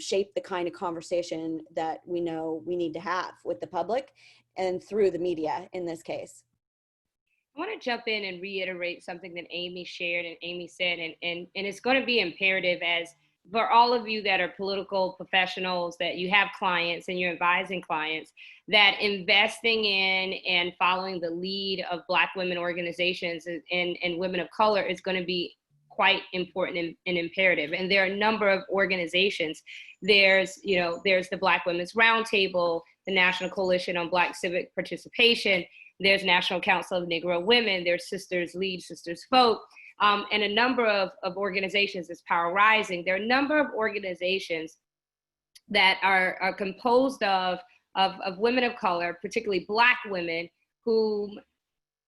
shape the kind of conversation that we know we need to have with the public and through the media in this case. I want to jump in and reiterate something that Amy shared and Amy said, and it's going to be imperative as for all of you that are political professionals, that you have clients and you're advising clients, that investing in and following the lead of Black women organizations and women of color is going to be quite important and imperative. And there are a number of organizations. There's the Black Women's Roundtable, the National Coalition on Black Civic Participation, there's National Council of Negro Women, there's Sisters Lead, Sisters Vote, and a number of organizations. There's Power Rising. There are a number of organizations that are composed of women of color, particularly Black women, who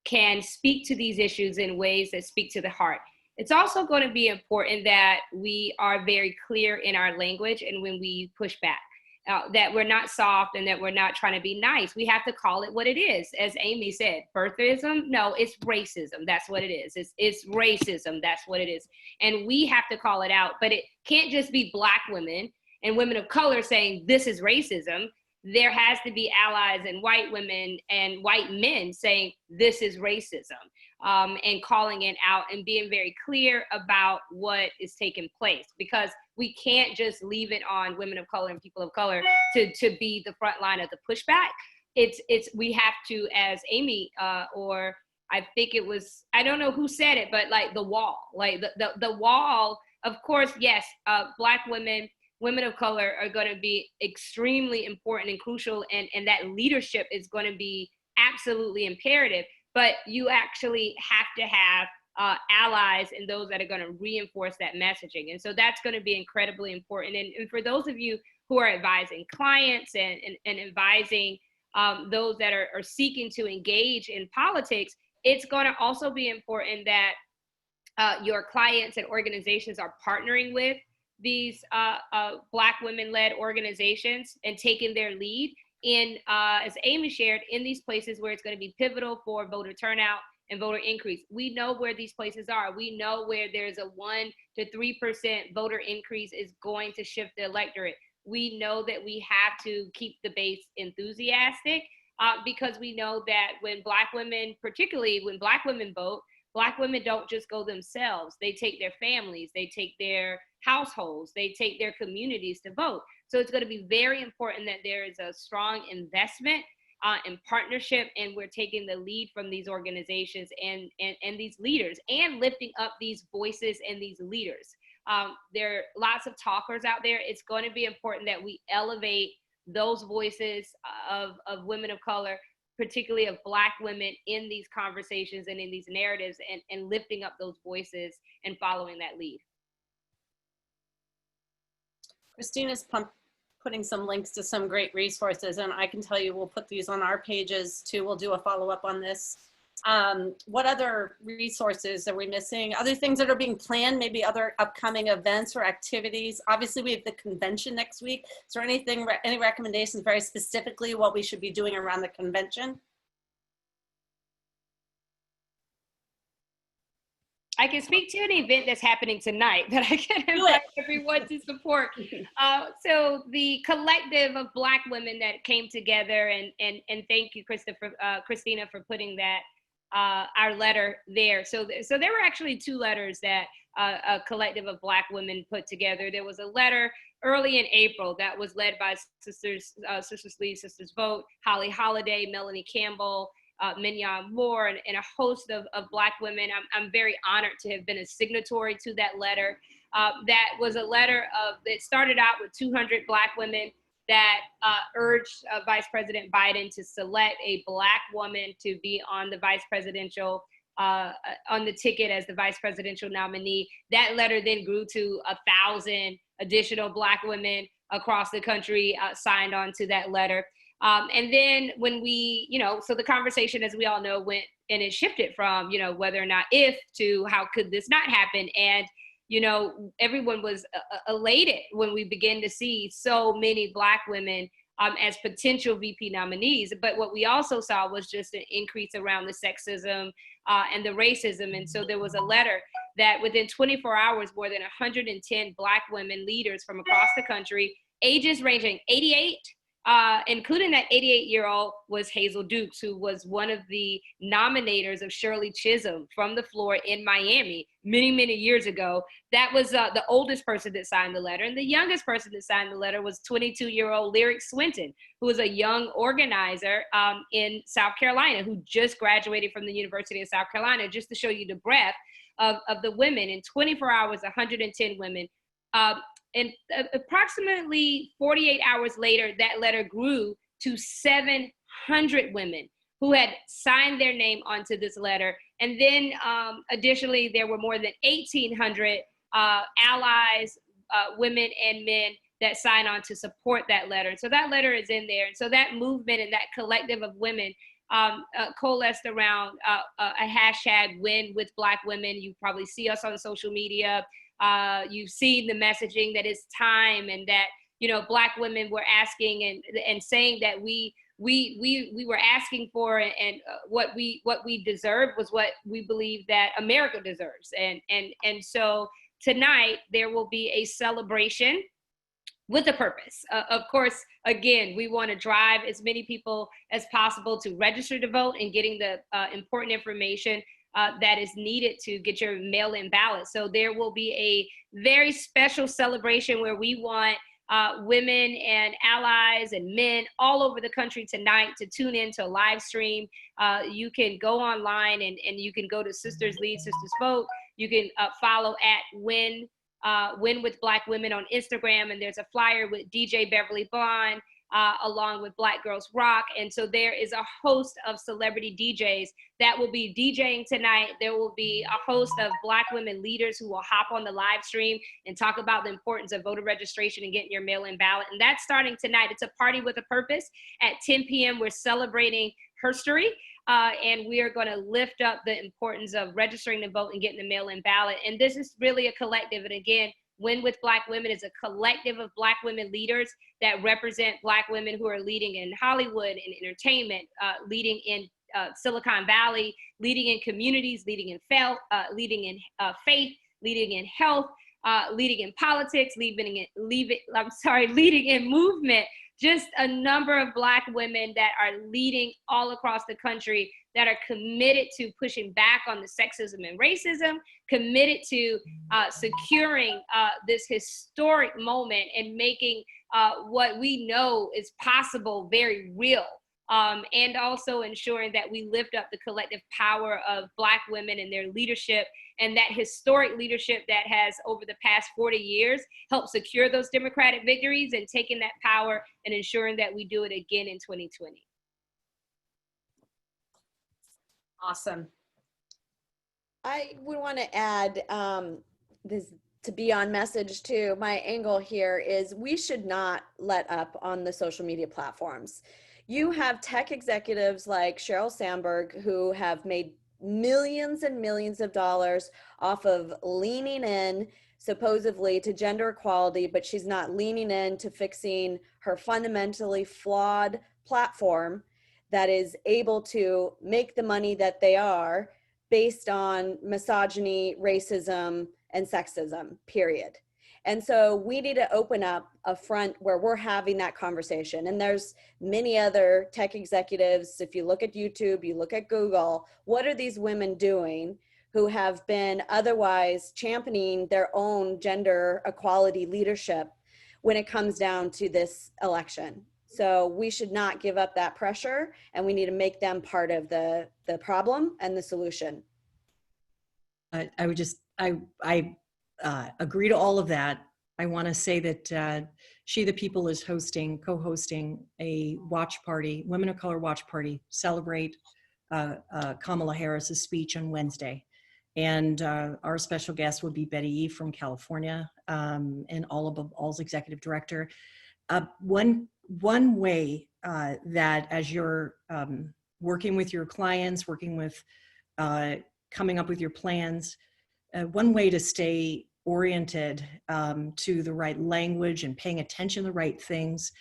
can speak to these issues in ways that speak to the heart. It's also going to be important that we are very clear in our language and when we push back. that we're not soft and that we're not trying to be nice. We have to call it what it is. As Amy said, birtherism, no, it's racism. That's what it is. It's racism. That's what it is. And we have to call it out, but it can't just be Black women and women of color saying this is racism. There has to be allies and white women and white men saying this is racism, and calling it out and being very clear about what is taking place, because we can't just leave it on women of color and people of color to be the front line of the pushback. We have to, as Amy, or I think it was, I don't know who said it, but like the wall, like the wall, of course, yes, Black women of color are going to be extremely important and crucial, and that leadership is going to be absolutely imperative. But you actually have to have allies and those that are going to reinforce that messaging. And so that's going to be incredibly important. And for those of you who are advising clients and advising those that are seeking to engage in politics, it's going to also be important that your clients and organizations are partnering with these Black women-led organizations and taking their lead in, as Amy shared, in these places where it's going to be pivotal for voter turnout and voter increase. We know where these places are. We know where there's a 1 to 3% voter increase is going to shift the electorate. We know that we have to keep the base enthusiastic, because we know that when Black women, particularly when Black women vote, Black women don't just go themselves. They take their families, they take their households, they take their communities to vote. So it's going to be very important that there is a strong investment and partnership, and we're taking the lead from these organizations and these leaders, and lifting up these voices and these leaders. There are lots of talkers out there. It's going to be important that we elevate those voices of women of color, particularly of Black women, in these conversations and in these narratives, and lifting up those voices and following that lead. Christina's putting some links to some great resources, and I can tell you we'll put these on our pages too. We'll do a follow-up on this. What other resources are we missing? Other things that are being planned, maybe other upcoming events or activities? Obviously, we have the convention next week. Is there anything, any recommendations very specifically what we should be doing around the convention? I can speak to an event that's happening tonight that I can invite everyone to support. So the collective of Black women that came together, and thank you, Christina, for putting that our letter there. So there were actually 2 letters that a collective of Black women put together. There was a letter early in April that was led by Sisters Lead, Sisters Vote, Holly Holiday, Melanie Campbell, Mignon Moore, and a host of Black women. I'm very honored to have been a signatory to that letter. That was a letter that started out with 200 Black women that urged Vice President Biden to select a Black woman to be on the vice presidential, on the ticket as the vice presidential nominee. That letter then grew to 1,000 additional Black women across the country signed on to that letter. And then when we, so the conversation, as we all know, went and it shifted from, whether or not if to how could this not happen. And, everyone was elated when we began to see so many Black women as potential VP nominees. But what we also saw was just an increase around the sexism and the racism. And so there was a letter that within 24 hours, more than 110 Black women leaders from across the country, ages ranging 88, including that 88-year-old was Hazel Dukes, who was one of the nominators of Shirley Chisholm from the floor in Miami many, many years ago. That was the oldest person that signed the letter. And the youngest person that signed the letter was 22-year-old Lyric Swinton, who was a young organizer in South Carolina, who just graduated from the University of South Carolina, just to show you the breadth of the women. In 24 hours, 110 women. And approximately 48 hours later, that letter grew to 700 women who had signed their name onto this letter. And then additionally, there were more than 1,800 allies, women and men that signed on to support that letter. So that letter is in there. And so that movement and that collective of women coalesced around a hashtag Win with Black Women. You probably see us on social media. You've seen the messaging that it's time, and that, Black women were asking and saying that we were asking for, and what we deserved was what we believe that America deserves. And so tonight there will be a celebration with a purpose. Of course, again, we want to drive as many people as possible to register to vote and getting the important information that is needed to get your mail-in ballot. So there will be a very special celebration where we want women and allies and men all over the country tonight to tune in to a live stream. You can go online and you can go to Sisters Lead, Sisters Vote. You can follow at Win with Black Women on Instagram, and there's a flyer with DJ Beverly Bond along with Black Girls Rock. And so there is a host of celebrity DJs that will be DJing tonight. There will be a host of Black women leaders who will hop on the live stream and talk about the importance of voter registration and getting your mail-in ballot. And that's starting tonight. It's a party with a purpose. At 10 p.m., we're celebrating history. And we are going to lift up the importance of registering to vote and getting the mail-in ballot. And this is really a collective. And again, Win with Black Women is a collective of Black women leaders that represent Black women who are leading in Hollywood and entertainment, leading in Silicon Valley, leading in communities, leading in leading in faith, leading in health, leading in politics, leading in movement. Just a number of Black women that are leading all across the country, that are committed to pushing back on the sexism and racism, committed to securing this historic moment and making what we know is possible very real. And also ensuring that we lift up the collective power of Black women and their leadership, and that historic leadership that has over the past 40 years helped secure those Democratic victories, and taking that power and ensuring that we do it again in 2020. Awesome. I would want to add this to be on message too. My angle here is we should not let up on the social media platforms. You have tech executives like Sheryl Sandberg who have made millions and millions of dollars off of leaning in supposedly to gender equality, but she's not leaning in to fixing her fundamentally flawed platform that is able to make the money that they are based on misogyny, racism, and sexism, period. And so we need to open up a front where we're having that conversation. And there's many other tech executives. If you look at YouTube, you look at Google, what are these women doing who have been otherwise championing their own gender equality leadership when it comes down to this election? So we should not give up that pressure, and we need to make them part of the problem and the solution. I agree to all of that. I want to say that She the People is co-hosting a watch party, Women of Color watch party, celebrate Kamala Harris's speech on Wednesday. And our special guest would be Betty E. from California, and All's executive director. One way that as you're working with your clients, working with coming up with your plans, one way to stay oriented to the right language and paying attention to the right things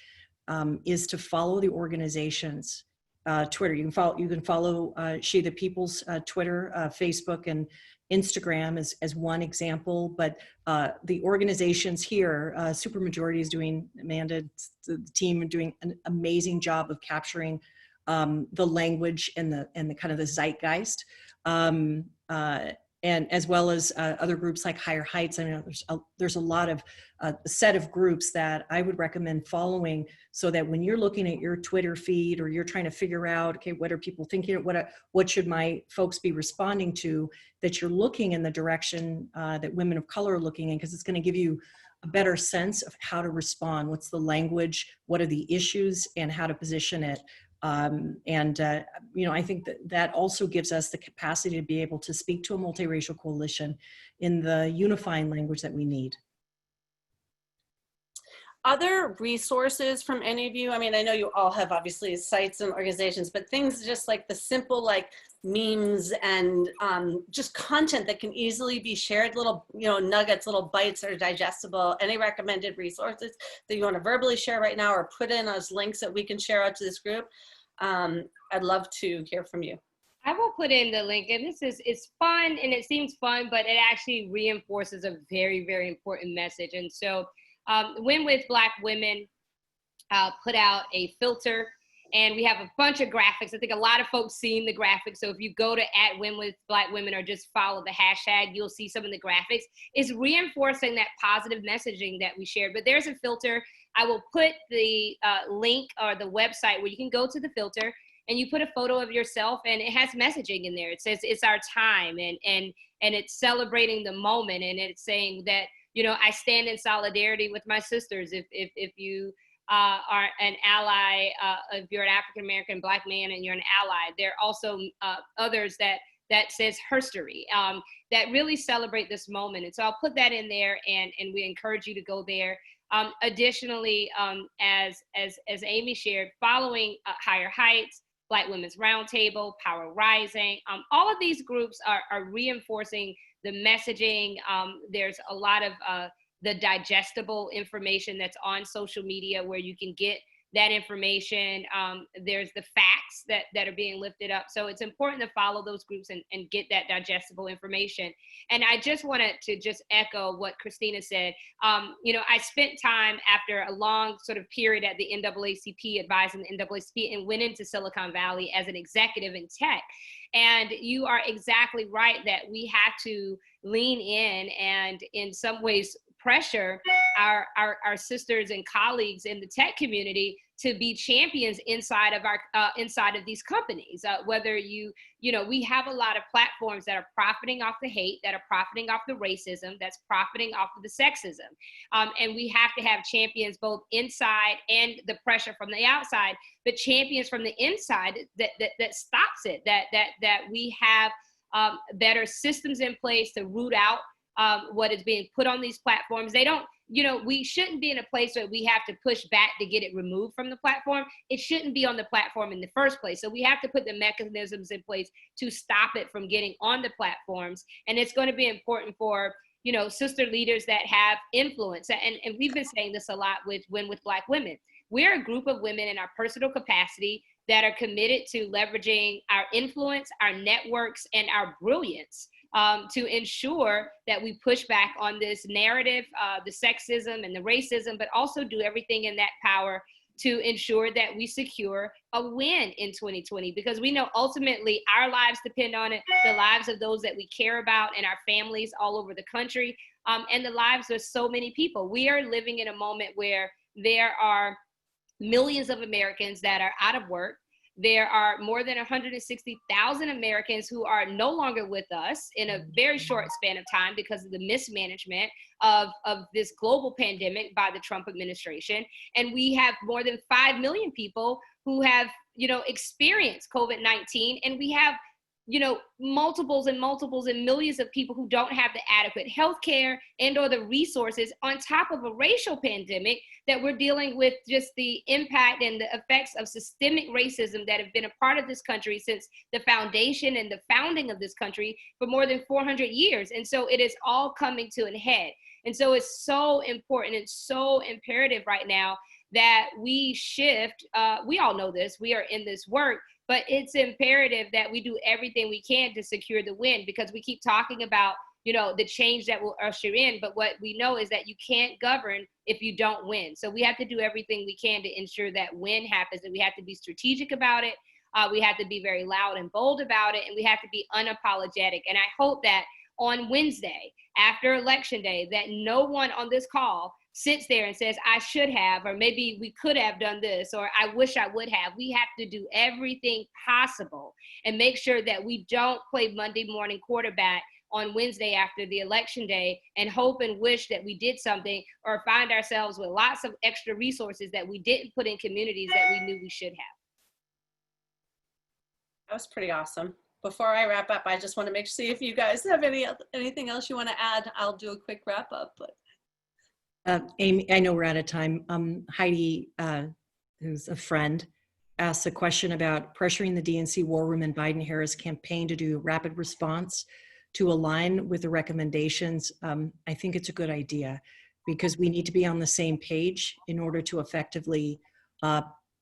is to follow the organization's Twitter. You can follow She the People's Twitter, Facebook, and Instagram as one example. But the organizations here, Supermajority is doing, Amanda, the team are doing an amazing job of capturing the language and the kind of the zeitgeist. And as well as other groups like Higher Heights. I mean, there's a lot of a set of groups that I would recommend following, so that when you're looking at your Twitter feed or you're trying to figure out, okay, what are people thinking? What should my folks be responding to? That you're looking in the direction that women of color are looking in, because it's going to give you a better sense of how to respond. What's the language? What are the issues? And how to position it. I think that also gives us the capacity to be able to speak to a multiracial coalition in the unifying language that we need. Other resources from any of you? I mean, I know you all have obviously sites and organizations, but things just like the simple, like memes and just content that can easily be shared, little, nuggets, little bites that are digestible. Any recommended resources that you want to verbally share right now or put in as links that we can share out to this group? I'd love to hear from you. I will put in the link, and it's fun and it seems fun, but it actually reinforces a very, very important message. And so Win with Black Women put out a filter, and we have a bunch of graphics. I think a lot of folks seen the graphics. So if you go to @WinWithBlackWomen or just follow the hashtag, you'll see some of the graphics. It's reinforcing that positive messaging that we shared. But there's a filter. I will put the link or the website where you can go to the filter and you put a photo of yourself, and it has messaging in there. It says it's our time, and it's celebrating the moment, and it's saying that, I stand in solidarity with my sisters. If you are an ally, if you're an African-American Black man and you're an ally, there are also others that says herstory, that really celebrate this moment. And so I'll put that in there, and we encourage you to go there. Additionally, as Amy shared, following Higher Heights, Black Women's Roundtable, Power Rising, all of these groups are reinforcing the messaging. There's a lot of the digestible information that's on social media where you can get that information. There's the facts that are being lifted up. So it's important to follow those groups and get that digestible information. And I just wanted to just echo what Christina said. I spent time after a long sort of period at the NAACP, advising the NAACP, and went into Silicon Valley as an executive in tech. And you are exactly right that we have to lean in and in some ways pressure our sisters and colleagues in the tech community to be champions inside of these companies. Whether we have a lot of platforms that are profiting off the hate, that are profiting off the racism, that's profiting off of the sexism, and we have to have champions both inside and the pressure from the outside, but champions from the inside that stops it. That we have better systems in place to root out what is being put on these platforms. They don't, we shouldn't be in a place where we have to push back to get it removed from the platform. It shouldn't be on the platform in the first place. So we have to put the mechanisms in place to stop it from getting on the platforms. And it's going to be important for, sister leaders that have influence. And we've been saying this a lot with Win with Black Women. We're a group of women in our personal capacity that are committed to leveraging our influence, our networks, and our brilliance to ensure that we push back on this narrative, the sexism and the racism, but also do everything in that power to ensure that we secure a win in 2020, because we know ultimately our lives depend on it, the lives of those that we care about and our families all over the country, and the lives of so many people. We are living in a moment where there are millions of Americans that are out of work. There are more than 160,000 Americans who are no longer with us in a very short span of time because of the mismanagement of this global pandemic by the Trump administration. And we have more than 5 million people who have, experienced COVID-19. And we have, multiples and millions of people who don't have the adequate health care and or the resources, on top of a racial pandemic that we're dealing with, just the impact and the effects of systemic racism that have been a part of this country since the foundation and the founding of this country for more than 400 years. And so it is all coming to a head. And so it's so important and so imperative right now that we shift. We all know this, we are in this work, but it's imperative that we do everything we can to secure the win, because we keep talking about, the change that will usher in. But what we know is that you can't govern if you don't win. So we have to do everything we can to ensure that win happens, and we have to be strategic about it. We have to be very loud and bold about it, and we have to be unapologetic. And I hope that on Wednesday, after Election Day, that no one on this call sits there and says, I should have, or maybe we could have done this, or I wish I would have. We have to do everything possible and make sure that we don't play Monday morning quarterback on Wednesday after the Election Day and hope and wish that we did something, or find ourselves with lots of extra resources that we didn't put in communities that we knew we should have. That was pretty awesome. Before I wrap up, I just want to see if you guys have anything else you want to add. I'll do a quick wrap up. But Amy, I know we're out of time. Heidi, who's a friend, asked a question about pressuring the DNC war room and Biden-Harris campaign to do rapid response to align with the recommendations. I think it's a good idea because we need to be on the same page in order to effectively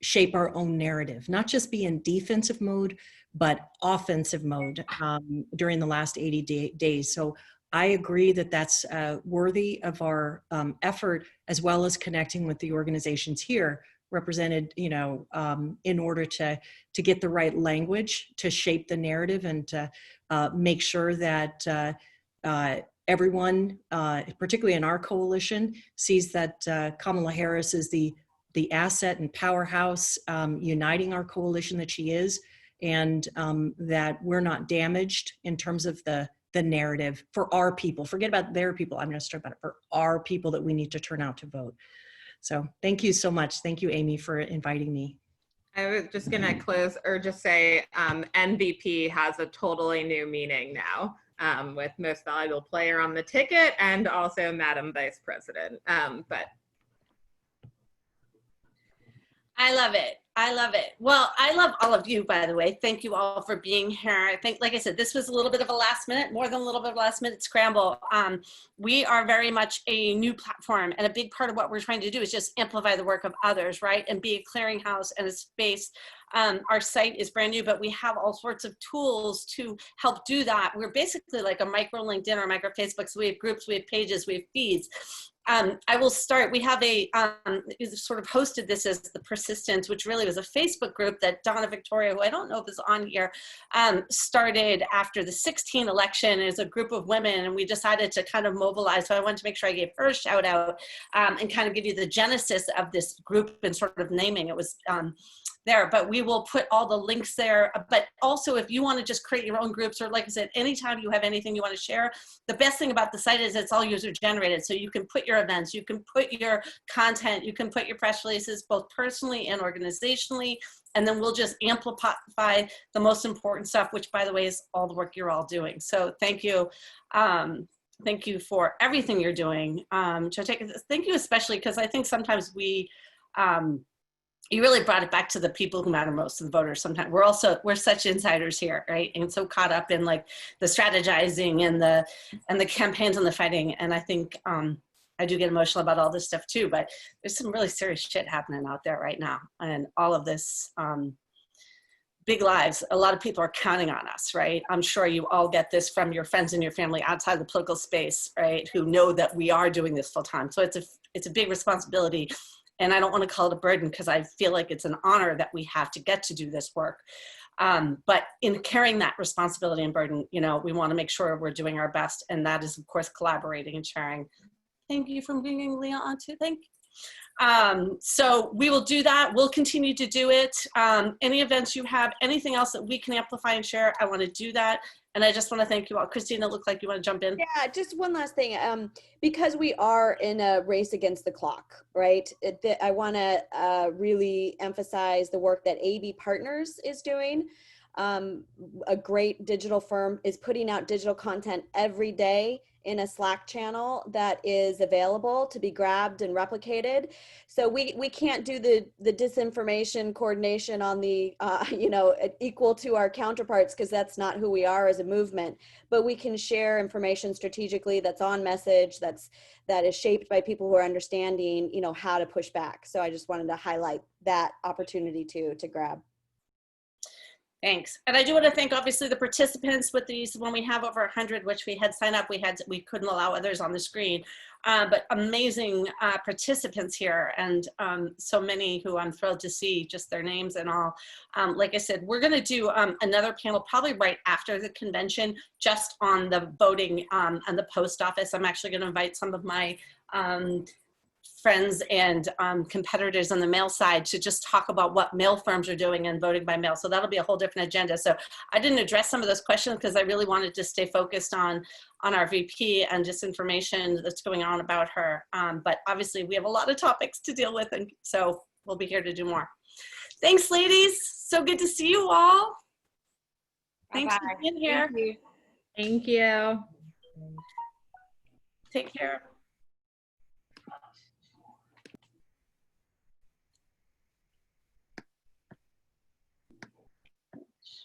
shape our own narrative, not just be in defensive mode, but offensive mode during the last 80 days. So I agree that that's worthy of our effort, as well as connecting with the organizations here represented, you know, in order to get the right language to shape the narrative and to make sure that everyone, particularly in our coalition, sees that Kamala Harris is the asset and powerhouse uniting our coalition that she is, and that we're not damaged in terms of the narrative for our people. Forget about their people. I'm going to start about it for our people that we need to turn out to vote. So thank you so much. Thank you, Amy, for inviting me. I was just going to close or just say MVP has a totally new meaning now with most valuable player on the ticket and also Madam Vice President. But I love it. I love it. Well, I love all of you, by the way. Thank you all for being here. I think, like I said, this was a little bit of a last minute, more than a little bit of a last minute scramble. We are very much a new platform, and a big part of what we're trying to do is just amplify the work of others, right? And be a clearinghouse and a space. Our site is brand new, but we have all sorts of tools to help do that. We're basically like a micro LinkedIn or micro Facebook. So we have groups, we have pages, we have feeds. I will start. We have a sort of hosted this as the Persistence, which really was a Facebook group that Donna Victoria, who I don't know if is on here, started after the 2016 election as a group of women, and we decided to kind of mobilize. So I wanted to make sure I gave her a shout out and kind of give you the genesis of this group and sort of naming it was there. But we will put all the links there. But also, if you want to just create your own groups, or like I said, anytime you have anything you want to share, the best thing about the site is it's all user generated. So you can put your events, you can put your content, you can put your press releases, both personally and organizationally, and then we'll just amplify the most important stuff, which, by the way, is all the work you're all doing. So thank you. Thank you for everything you're doing. Thank you especially, because I think sometimes we, you really brought it back to the people who matter most, to the voters. Sometimes we're such insiders here, right? And so caught up in like the strategizing and the campaigns and the fighting. And I think I do get emotional about all this stuff too, but there's some really serious shit happening out there right now. And all of this big lives, a lot of people are counting on us, right? I'm sure you all get this from your friends and your family outside the political space, right? Who know that we are doing this full time. So it's a big responsibility. And I don't want to call it a burden, because I feel like it's an honor that we have to get to do this work. But in carrying that responsibility and burden, you know, we want to make sure we're doing our best. And that is, of course, collaborating and sharing. Thank you for bringing Leah on too. Thank you. So we will do that. We'll continue to do it. Any events you have, anything else that we can amplify and share, I want to do that. And I just want to thank you all. Christina, look like you want to jump in. Yeah, just one last thing. Because we are in a race against the clock, right? I want to really emphasize the work that AB Partners is doing. A great digital firm is putting out digital content every day in a Slack channel that is available to be grabbed and replicated. So we can't do the disinformation coordination on the, equal to our counterparts, because that's not who we are as a movement, but we can share information strategically that's on message, that is shaped by people who are understanding, how to push back. So I just wanted to highlight that opportunity to grab. Thanks. And I do want to thank, obviously, the participants with these. When we have over 100, which we had signed up, we couldn't allow others on the screen, but amazing participants here, and so many who I'm thrilled to see just their names and all. Like I said, we're going to do another panel probably right after the convention, just on the voting and the post office. I'm actually going to invite some of my friends and competitors on the mail side to just talk about what mail firms are doing and voting by mail. So that'll be a whole different agenda. So I didn't address some of those questions because I really wanted to stay focused on our VP and disinformation that's going on about her. But obviously we have a lot of topics to deal with, and so we'll be here to do more. Thanks, ladies. So good to see you all. Thanks for being here. Thank you. Take care.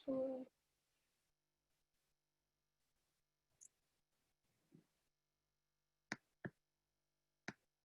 Sure.